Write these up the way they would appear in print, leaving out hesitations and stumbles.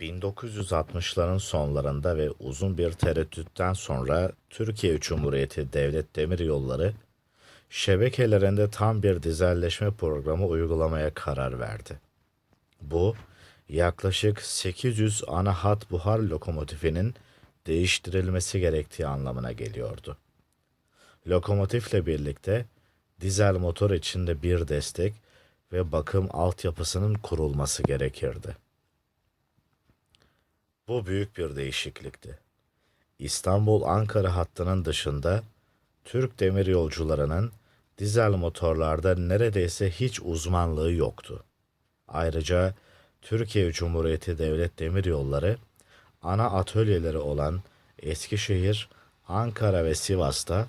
1960'ların sonlarında ve uzun bir tereddütten sonra Türkiye Cumhuriyeti Devlet Demiryolları şebekelerinde tam bir dizelleşme programı uygulamaya karar verdi. Bu, yaklaşık 800 ana hat buhar lokomotifinin değiştirilmesi gerektiği anlamına geliyordu. Lokomotifle birlikte dizel motor için de bir destek ve bakım altyapısının kurulması gerekirdi. Bu büyük bir değişiklikti. İstanbul-Ankara hattının dışında Türk demiryolcularının dizel motorlarda neredeyse hiç uzmanlığı yoktu. Ayrıca Türkiye Cumhuriyeti Devlet Demiryolları ana atölyeleri olan Eskişehir, Ankara ve Sivas'ta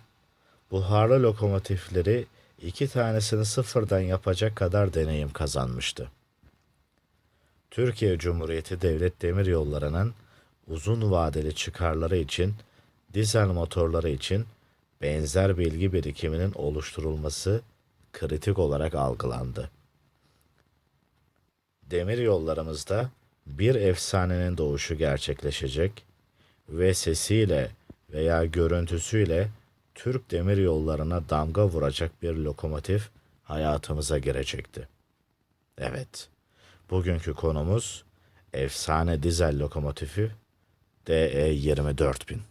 buharlı lokomotifleri 2 tanesini sıfırdan yapacak kadar deneyim kazanmıştı. Türkiye Cumhuriyeti Devlet Demiryolları'nın uzun vadeli çıkarları için dizel motorları için benzer bilgi birikiminin oluşturulması kritik olarak algılandı. Demiryollarımızda bir efsanenin doğuşu gerçekleşecek ve sesiyle veya görüntüsüyle Türk demiryollarına damga vuracak bir lokomotif hayatımıza girecekti. Evet, bugünkü konumuz efsane dizel lokomotifi DE 24000.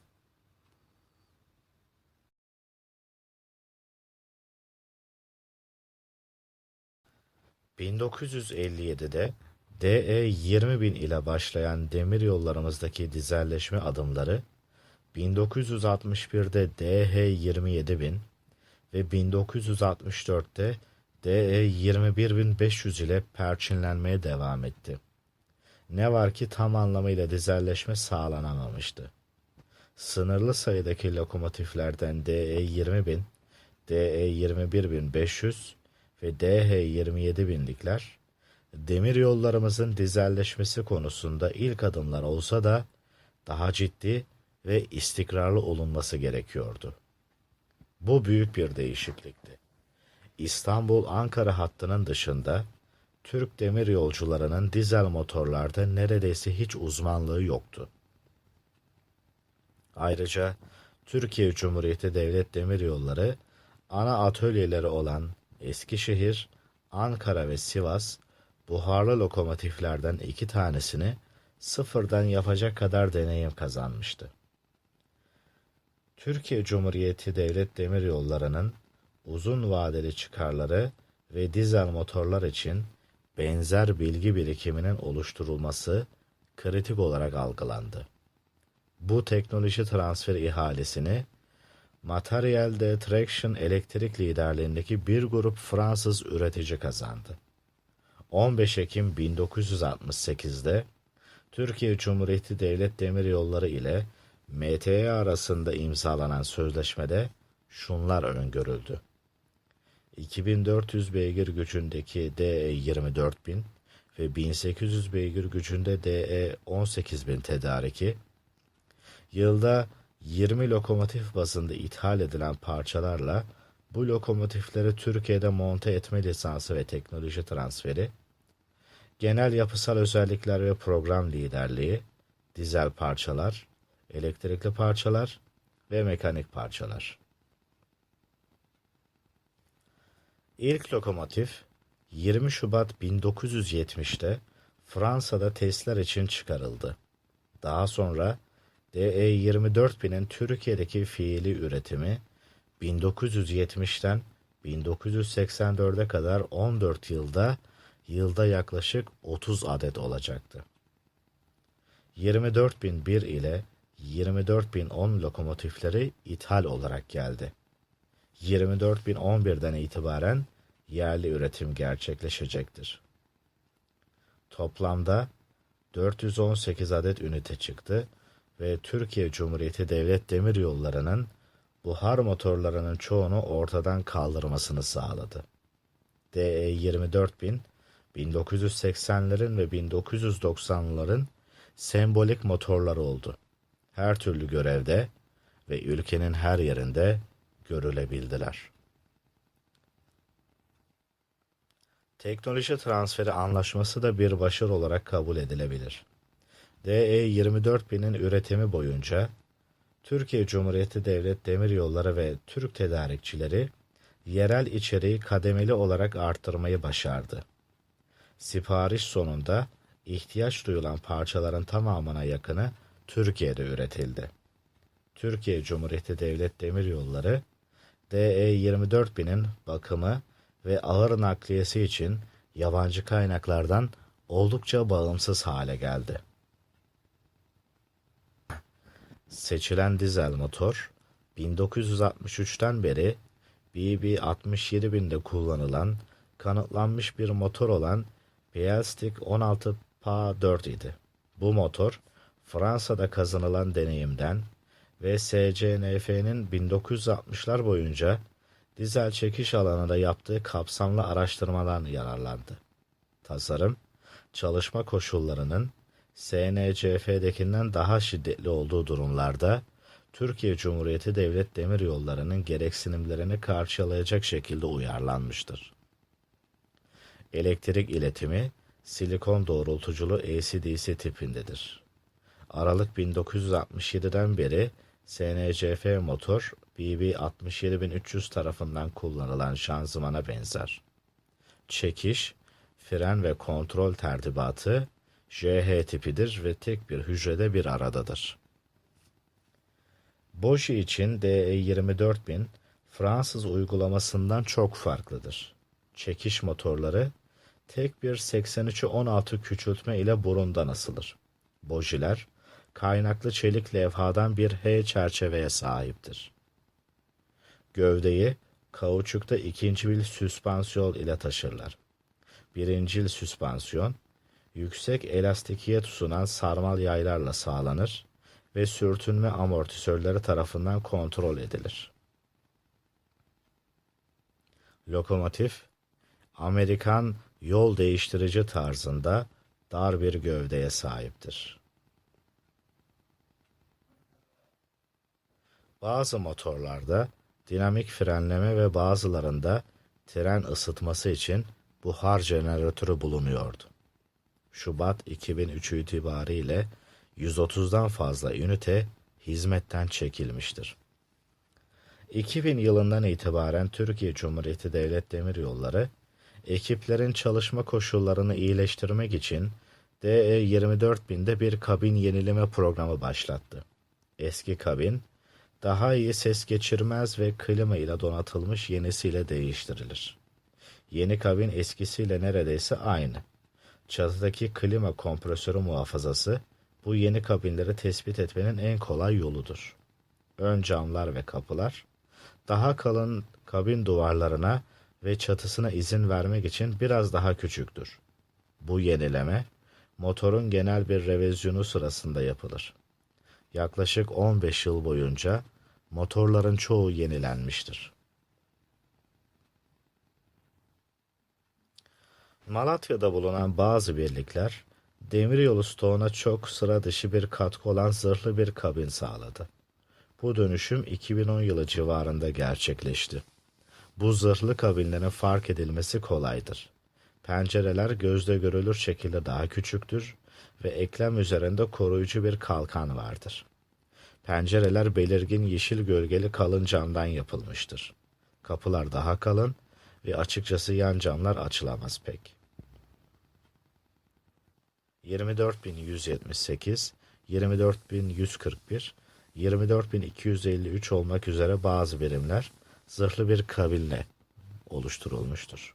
1957'de DE 20000 ile başlayan demiryollarımızdaki dizelleşme adımları 1961'de DH 27000 ve 1964'te DE 21500 ile perçinlenmeye devam etti. Ne var ki tam anlamıyla dizelleşme sağlanamamıştı. Sınırlı sayıdaki lokomotiflerden DE 20000, DE 21500 ve DH 27000'likler demir yollarımızın dizelleşmesi konusunda ilk adımlar olsa da daha ciddi ve istikrarlı olunması gerekiyordu. Bu büyük bir değişiklikti. İstanbul-Ankara hattının dışında Türk demir yolcularının dizel motorlarda neredeyse hiç uzmanlığı yoktu. Ayrıca Türkiye Cumhuriyeti Devlet Demiryolları ana atölyeleri olan Eskişehir, Ankara ve Sivas buharlı lokomotiflerden 2 tanesini sıfırdan yapacak kadar deneyim kazanmıştı. Türkiye Cumhuriyeti Devlet Demiryolları'nın uzun vadeli çıkarları ve dizel motorlar için benzer bilgi birikiminin oluşturulması kritik olarak algılandı. Bu teknoloji transfer ihalesini Material de Traction Elektrik liderliğindeki bir grup Fransız üretici kazandı. 15 Ekim 1968'de Türkiye Cumhuriyeti Devlet Demiryolları ile MTE arasında imzalanan sözleşmede şunlar öngörüldü. 2400 beygir gücündeki DE 24000 ve 1800 beygir gücünde DE 18000 tedariki, yılda 20 lokomotif bazında ithal edilen parçalarla bu lokomotifleri Türkiye'de monte etme lisansı ve teknoloji transferi, genel yapısal özellikler ve program liderliği, dizel parçalar, elektrikli parçalar ve mekanik parçalar. İlk lokomotif 20 Şubat 1970'te Fransa'da testler için çıkarıldı. Daha sonra DE 24000'in Türkiye'deki fiili üretimi 1970'ten 1984'e kadar 14 yılda yaklaşık 30 adet olacaktı. 24001 ile 24010 lokomotifleri ithal olarak geldi. 24011'den itibaren yerli üretim gerçekleşecektir. Toplamda 418 adet ünite çıktı ve Türkiye Cumhuriyeti Devlet Demiryolları'nın buhar motorlarının çoğunu ortadan kaldırmasını sağladı. DE 24000, 1980'lerin ve 1990'ların sembolik motorları oldu. Her türlü görevde ve ülkenin her yerinde görülebildiler. Teknoloji transferi anlaşması da bir başarı olarak kabul edilebilir. DE-24.000'in üretimi boyunca Türkiye Cumhuriyeti Devlet Demiryolları ve Türk tedarikçileri yerel içeriği kademeli olarak arttırmayı başardı. Sipariş sonunda ihtiyaç duyulan parçaların tamamına yakını Türkiye'de üretildi. Türkiye Cumhuriyeti Devlet Demiryolları, DE-24.000'in bakımı ve ağır nakliyesi için yabancı kaynaklardan oldukça bağımsız hale geldi. Seçilen dizel motor, 1963'ten beri BB-67000'de kullanılan kanıtlanmış bir motor olan Pielstick 16 PA4 idi. Bu motor, Fransa'da kazanılan deneyimden ve SCNF'nin 1960'lar boyunca dizel çekiş alanında yaptığı kapsamlı araştırmadan yararlandı. Tasarım, çalışma koşullarının SNCF'dekinden daha şiddetli olduğu durumlarda Türkiye Cumhuriyeti Devlet Demiryolları'nın gereksinimlerini karşılayacak şekilde uyarlanmıştır. Elektrik iletimi silikon doğrultuculu AC/DC tipindedir. Aralık 1967'den beri SNCF motor BB-67300 tarafından kullanılan şanzımana benzer. Çekiş, fren ve kontrol tertibatı JH tipidir ve tek bir hücrede bir aradadır. Boji için DE-24.000 Fransız uygulamasından çok farklıdır. Çekiş motorları tek bir 83'ü 16 küçültme ile burundan asılır. Bojiler kaynaklı çelik levhadan bir H çerçeveye sahiptir. Gövdeyi kauçukta ikincil süspansiyon ile taşırlar. Birincil süspansiyon, yüksek elastikiyet sunan sarmal yaylarla sağlanır ve sürtünme amortisörleri tarafından kontrol edilir. Lokomotif, Amerikan yol değiştirici tarzında dar bir gövdeye sahiptir. Bazı motorlarda dinamik frenleme ve bazılarında tren ısıtması için buhar jeneratörü bulunuyordu. Şubat 2003 itibariyle 130'dan fazla ünite hizmetten çekilmiştir. 2000 yılından itibaren Türkiye Cumhuriyeti Devlet Demiryolları, ekiplerin çalışma koşullarını iyileştirmek için DE-24.000'de bir kabin yenileme programı başlattı. Eski kabin, daha iyi ses geçirmez ve klima ile donatılmış yenisiyle değiştirilir. Yeni kabin eskisiyle neredeyse aynı. Çatıdaki klima kompresörü muhafazası, bu yeni kabinleri tespit etmenin en kolay yoludur. Ön camlar ve kapılar, daha kalın kabin duvarlarına ve çatısına izin vermek için biraz daha küçüktür. Bu yenileme, motorun genel bir revizyonu sırasında yapılır. Yaklaşık 15 yıl boyunca motorların çoğu yenilenmiştir. Malatya'da bulunan bazı birlikler, demiryolu stoğuna çok sıra dışı bir katkı olan zırhlı bir kabin sağladı. Bu dönüşüm 2010 yılı civarında gerçekleşti. Bu zırhlı kabinlerin fark edilmesi kolaydır. Pencereler gözle görülür şekilde daha küçüktür ve eklem üzerinde koruyucu bir kalkan vardır. Pencereler belirgin yeşil gölgeli kalın camdan yapılmıştır. Kapılar daha kalın ve açıkçası yan camlar açılamaz pek. 24.178, 24.141, 24.253 olmak üzere bazı birimler zırhlı bir kabinle oluşturulmuştur.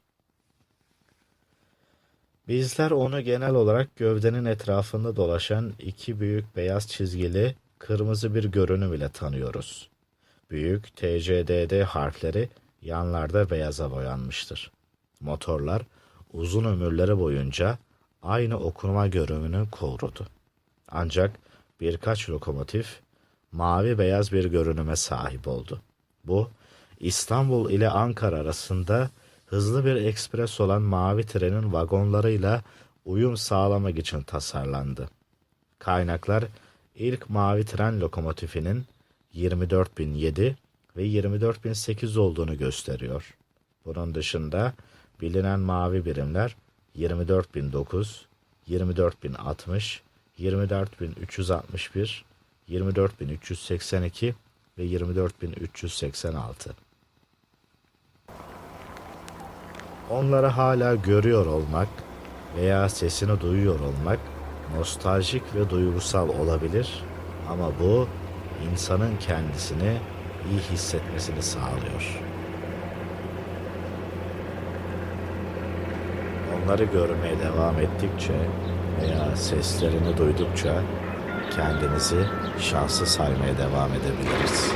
Bizler onu genel olarak gövdenin etrafında dolaşan iki büyük beyaz çizgili kırmızı bir görünüm ile tanıyoruz. Büyük TCDD harfleri yanlarda beyaza boyanmıştır. Motorlar uzun ömürleri boyunca aynı okunma görünümünü korudu. Ancak birkaç lokomotif mavi beyaz bir görünüme sahip oldu. Bu, İstanbul ile Ankara arasında hızlı bir ekspres olan mavi trenin vagonlarıyla uyum sağlamak için tasarlandı. Kaynaklar ilk mavi tren lokomotifinin 24.007 ve 24.008 olduğunu gösteriyor. Bunun dışında bilinen mavi birimler 24.009, 24.060, 24.361, 24.382 ve 24.386. Onları hala görüyor olmak veya sesini duyuyor olmak nostaljik ve duygusal olabilir ama bu insanın kendisini iyi hissetmesini sağlıyor. Onları görmeye devam ettikçe veya seslerini duydukça kendinizi şanslı saymaya devam edebiliriz.